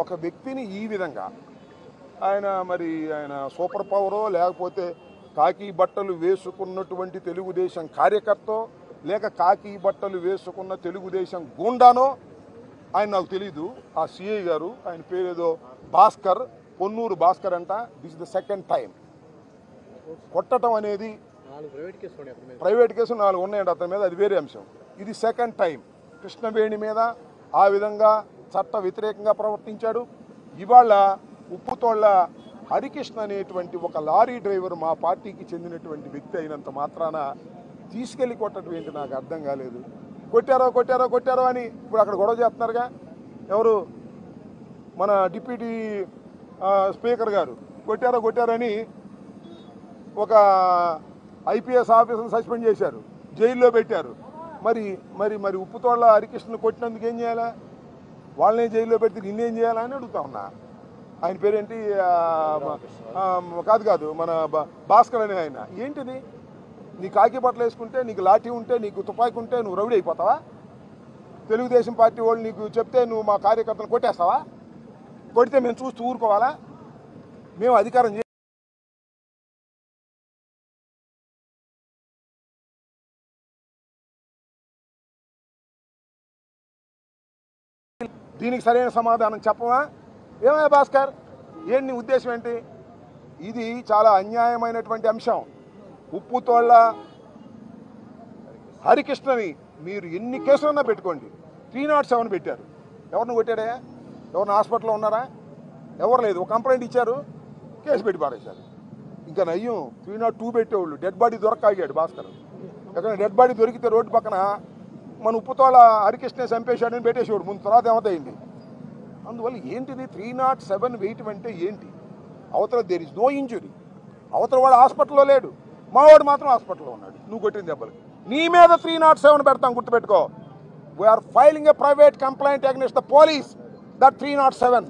ఒక వ్యక్తిని ఈ విధంగా ఆయన సూపర్ పవరో లేకపోతే కాకి బట్టలు వేసుకున్నటువంటి తెలుగుదేశం కార్యకర్తో లేక కాకి బట్టలు వేసుకున్న తెలుగుదేశం గూండానో ఆయన నాకు తెలీదు. ఆ సిఐ గారు ఆయన పేరేదో భాస్కర్, పొన్నూరు భాస్కర్ అంట. This is the second time కొట్టడం అనేది. ప్రైవేట్ కేసు 4 ఉన్నాయండి అతని మీద, అది వేరే అంశం. ఇది సెకండ్ టైం కృష్ణవేణి మీద ఆ విధంగా చట్ట వ్యతిరేకంగా ప్రవర్తించాడు. ఇవాళ ఉప్పుతోళ్ల హరికృష్ణ అనేటువంటి ఒక లారీ డ్రైవర్ మా పార్టీకి చెందినటువంటి వ్యక్తి అయినంత మాత్రాన తీసుకెళ్లి కొట్టడం ఏంటి నాకు అర్థం కాలేదు. కొట్టారో అని ఇప్పుడు అక్కడ గొడవ చేస్తున్నారుగా. ఎవరు మన డిప్యూటీ స్పీకర్ గారు కొట్టారని ఒక ఐపీఎస్ ఆఫీసర్ని సస్పెండ్ చేశారు, జైల్లో పెట్టారు. మరి ఉప్పుతోళ్ల హరికృష్ణను కొట్టినందుకు ఏం చేయాలా? వాళ్ళనే జైల్లో పెడితే నిన్నేం చేయాలా అని అడుగుతా ఉన్నా. ఆయన పేరేంటి? కాదు మన భాస్కర్ అనే ఆయన. ఏంటిది? నీ కాకి బట్టలు వేసుకుంటే, నీకు లాఠీ ఉంటే, నీకు తుపాకీ ఉంటే నువ్వు రౌడీ అయిపోతావా? తెలుగుదేశం పార్టీ వాళ్ళు నీకు చెప్తే నువ్వు మా కార్యకర్తలు కొట్టేస్తావా? కొడితే మేము చూస్తూ ఊరుకోవాలా? మేము అధికారం దీనికి సరైన సమాధానం చెప్పవా? ఏమయ్యా భాస్కర్, ఏంటి నీ ఉద్దేశం ఏంటి? ఇది చాలా అన్యాయమైనటువంటి అంశం. ఉప్పుతోళ్ల హరికృష్ణని మీరు ఎన్ని కేసులన్నా పెట్టుకోండి. 307 పెట్టారు. ఎవరిని కొట్టాడా? ఎవరిని హాస్పిటల్లో ఉన్నారా? ఎవరు లేదు. ఒక కంప్లైంట్ ఇచ్చారు, కేసు పెట్టి పారేశారు. ఇంకా నయ్యం 302 పెట్టేవాళ్ళు. డెడ్ బాడీ దొరకాగాడు భాస్కర్. ఎక్కడ డెడ్ బాడీ దొరికితే రోడ్డు పక్కన మన ఉప్పుతోళ్ల హరికృష్ణ చంపేశాడని పెట్టేసేవాడు ముందు. తర్వాత ఏమవుతాయింది? అందువల్ల ఏంటిది 307 వేయటం అంటే ఏంటి? అవతల దేర్ ఇస్ నో ఇంజురీ. అవతల వాడు హాస్పిటల్లో లేడు, మావాడు మాత్రం హాస్పిటల్లో ఉన్నాడు. నువ్వు కొట్టిన దెబ్బలకి నీ మీద 307 పెడతాం, గుర్తుపెట్టుకో. We are filing a private complaint against the police that 307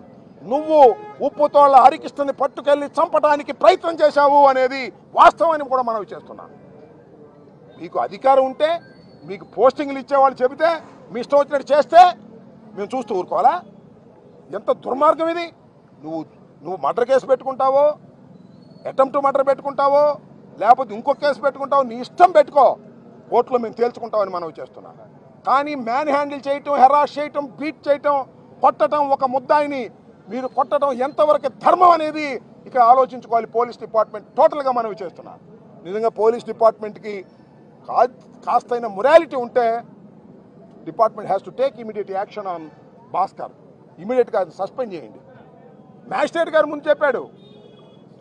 నువ్వు ఉప్పుతోళ్ల హరికృష్ణని పట్టుకెళ్ళి చంపడానికి ప్రయత్నం చేశావు అనేది వాస్తవాన్ని కూడా మనం చేస్తున్నాం. మీకు అధికారం ఉంటే, మీకు పోస్టింగ్లు ఇచ్చేవాళ్ళు చెబితే మీ ఇష్టం వచ్చినట్టు చేస్తే మేము చూస్తూ ఊరుకోవాలా? ఎంత దుర్మార్గం ఇది! నువ్వు మర్డర్ కేసు పెట్టుకుంటావో, అటెంప్ట్ మర్డర్ పెట్టుకుంటావో, లేకపోతే ఇంకో కేసు పెట్టుకుంటావో, నీ ఇష్టం పెట్టుకో. కోర్టులో మేము తేల్చుకుంటామని మనం చేస్తున్నాం. కానీ మ్యాన్ హ్యాండిల్ చేయటం, హెరాస్ చేయటం, బీట్ చేయటం, కొట్టడం, ఒక ముద్దాయిని మీరు కొట్టడం ఎంతవరకు ధర్మం అనేది ఇక్కడ ఆలోచించుకోవాలి పోలీస్ డిపార్ట్మెంట్. టోటల్గా మనం చేస్తున్నాం. నిజంగా పోలీస్ డిపార్ట్మెంట్కి కాస్తైన మొరాలిటీ ఉంటే department has to take immediate action on Bhaskar. ఇమీడియట్గా అది సస్పెండ్ చేయండి. మ్యాజిస్ట్రేట్ గారు ముందు చెప్పాడు,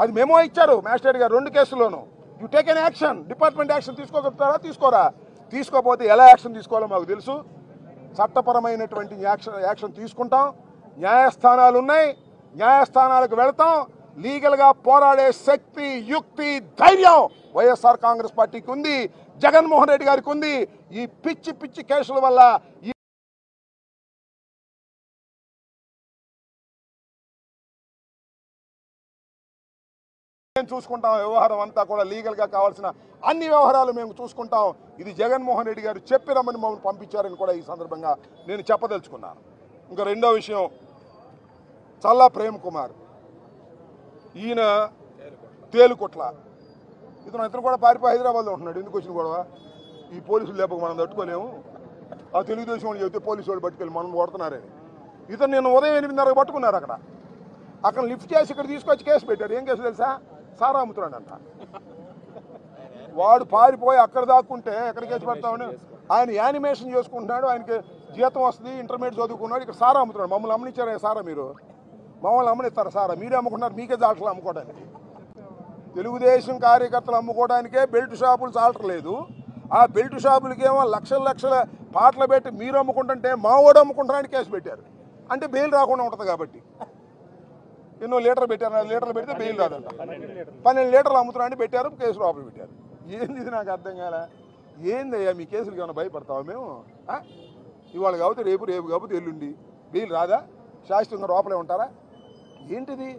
అది మెమో ఇచ్చారు మ్యాజిస్ట్రేట్ గారు 2 కేసుల్లోనూ. You take an action. Department action తీసుకోగలుగుతారా? తీసుకోరా? తీసుకోకపోతే ఎలా యాక్షన్ తీసుకోవాలో మాకు తెలుసు. చట్టపరమైనటువంటి యాక్షన్ తీసుకుంటాం. న్యాయస్థానాలు ఉన్నాయి, న్యాయస్థానాలకు వెళతాం. లీగల్గా పోరాడే శక్తి, యుక్తి, ధైర్యం వైఎస్ఆర్ కాంగ్రెస్ పార్టీకి ఉంది, జగన్మోహన్ రెడ్డి గారికి ఉంది. ఈ పిచ్చి కేసుల వల్ల మేము చూసుకుంటాం. వ్యవహారం అంతా కూడా లీగల్గా కావాల్సిన అన్ని వ్యవహారాలు మేము చూసుకుంటాం. ఇది జగన్మోహన్ రెడ్డి గారు చెప్పిరమ్మని మమ్మల్ని పంపించారని కూడా ఈ సందర్భంగా నేను చెప్పదలుచుకున్నాను. ఇంకా రెండో విషయం, చల్లా ప్రేమ్ కుమార్, ఈయన తేలుకొట్ల. ఇతను కూడా పారిపోయి హైదరాబాద్లో ఉంటున్నాడు. ఎందుకు వచ్చిన గొడవ? ఈ పోలీసులు లేపక మనం తట్టుకోలేము. ఆ తెలుగుదేశం వాళ్ళు చెబితే పోలీసు వాళ్ళు పట్టుకెళ్ళి మనం కొడుతున్నారని. ఇతను నేను ఉదయం 8:30 పట్టుకున్నారు. అక్కడ లిఫ్ట్ చేసి ఇక్కడ తీసుకొచ్చి కేసు పెట్టారు. ఏం కేసు తెలుసా? సారా అమ్ముతున్నాడంట. వాడు పారిపోయి అక్కడ దాక్కుంటే ఎక్కడ కేసు పెడతామని ఆయన యానిమేషన్ చేసుకుంటున్నాడు. ఆయనకి జీతం వస్తుంది, ఇంటర్మీడియట్ చదువుకున్నాడు. ఇక్కడ సారా అమ్ముతున్నాడు. మమ్మల్ని అమ్మనిచ్చారా సారా? మీరు మమ్మల్ని అమ్మనిస్తారా సారా? మీరే అమ్ముకుంటున్నారు. మీకే జాటలు అమ్ముకోవడానికి. తెలుగుదేశం కార్యకర్తలు అమ్ముకోవడానికే బెల్ట్ షాపులు చాలట్లేదు. ఆ బెల్ట్ షాపులకేమో లక్షల పాటలు పెట్టి మీరు అమ్ముకుంటుంటే మా వాడు అమ్ముకుంటానికి కేసు పెట్టారు. అంటే బెయిల్ రాకుండా ఉంటుంది కాబట్టి. ఎన్నో లీటర్లు పెట్టారు, 4 లీటర్లు పెడితే బెయిల్ రాదంట. 12 లీటర్లు అమ్ముతున్నారని పెట్టారు, కేసు లోపల పెట్టారు. ఏంది ఇది? నాకు అర్థం కాలే. ఏందయ్యా మీ కేసులకి ఏమైనా భయపడతావా మేము? ఇవాళ కాబట్టి రేపు కాబట్టి ఎల్లుండి బెయిల్ రాదా? శాశ్వతంగా లోపలే ఉంటారా? ఏంటిది?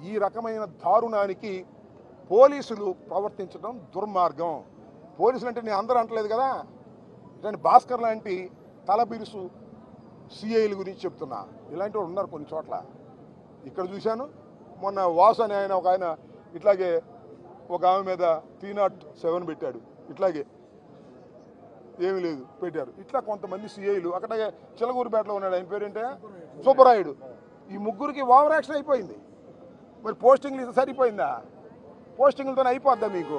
ఈ రకమైన దారుణానికి పోలీసులు ప్రవర్తించడం దుర్మార్గం. పోలీసులు అంటే నేను అందరూ అంటలేదు కదా. ఇలాంటి భాస్కర్ లాంటి తలబిరుసు సిఐల గురించి చెప్తున్నా. ఇలాంటి వాళ్ళు ఉన్నారు కొన్ని చోట్ల. ఇక్కడ చూశాను. మొన్న వాసు అని ఒక ఆయన ఇట్లాగే ఒక ఆమె మీద 307 పెట్టాడు. ఇట్లాగే ఏమీ లేదు పెట్టారు. ఇట్లా కొంతమంది సిఐలు అక్కడ చిలకూరుపేటలో ఉన్నాడు, ఆయన పేరేంటే సుబ్బరాయుడు. ఈ ముగ్గురికి ఓవర్ యాక్షన్ అయిపోయింది. మరి పోస్టింగ్లు సరిపోయిందా? పోస్టింగ్లతో అయిపోద్దా మీకు?